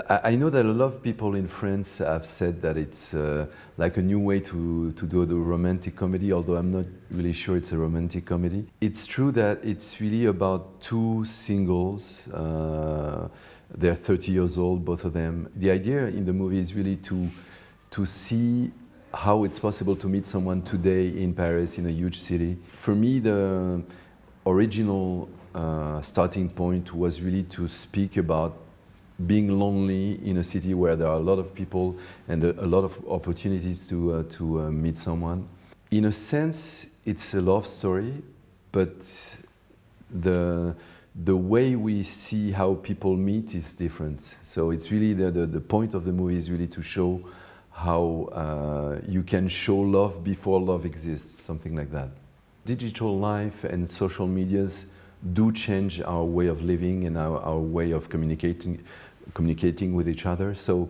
I know that a lot of people in France have said that it's like a new way to do the romantic comedy, although I'm not really sure it's a romantic comedy. It's true that it's really about two singles. They're 30 years old, both of them. The idea in the movie is really to see how it's possible to meet someone today in Paris, in a huge city. For me, the original starting point was really to speak about being lonely in a city where there are a lot of people and a lot of opportunities to meet someone. In a sense, it's a love story, but the way we see how people meet is different. So it's really the point of the movie is really to show how you can show love before love exists, something like that. Digital life and social medias do change our way of living and our way of communicating with each other. So,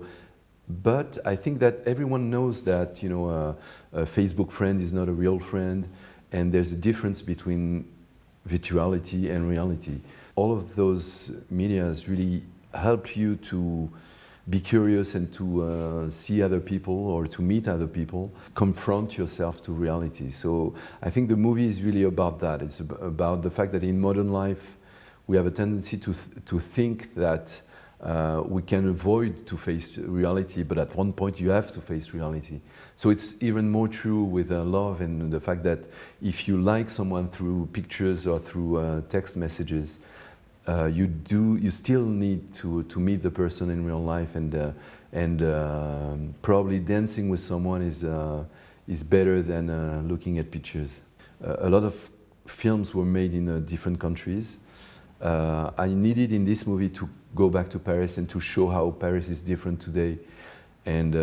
but I think that everyone knows that, you know, a Facebook friend is not a real friend, and there's a difference between virtuality and reality. All of those medias really help you to be curious and to see other people or to meet other people, confront yourself to reality. So I think the movie is really about that. It's about the fact that in modern life we have a tendency to think that we can avoid to face reality, but at one point you have to face reality. So it's even more true with love and the fact that if you like someone through pictures or through text messages, you still need to meet the person in real life, and probably dancing with someone is better than looking at pictures. A lot of films were made in different countries. I needed in this movie to go back to Paris and to show how Paris is different today, and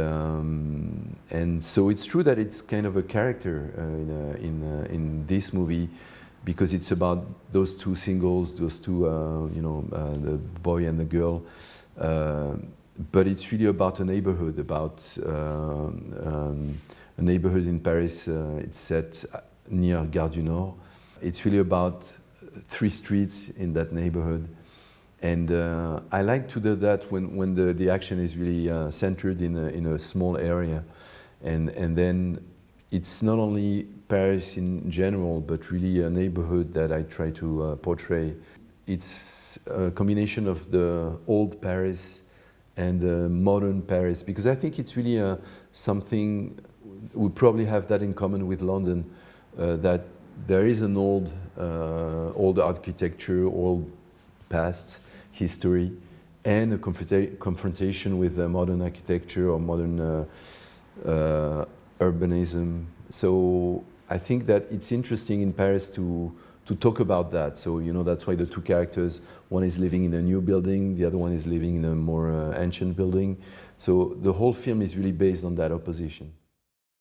so it's true that it's kind of a character in this movie, because it's about those two singles, those two, the boy and the girl. But it's really about a neighborhood, about a neighborhood in Paris. It's set near Gare du Nord. It's really about 3 streets in that neighborhood. And I like to do that when the action is really centered in a small area. And then it's not only Paris in general, but really a neighborhood that I try to portray. It's a combination of the old Paris and the modern Paris, because I think it's really something, we probably have that in common with London, that there is an old architecture, old past history, and a confrontation with modern architecture or modern urbanism. So I think that it's interesting in Paris to talk about that. So, you know, that's why the two characters, one is living in a new building, the other one is living in a more ancient building. So the whole film is really based on that opposition.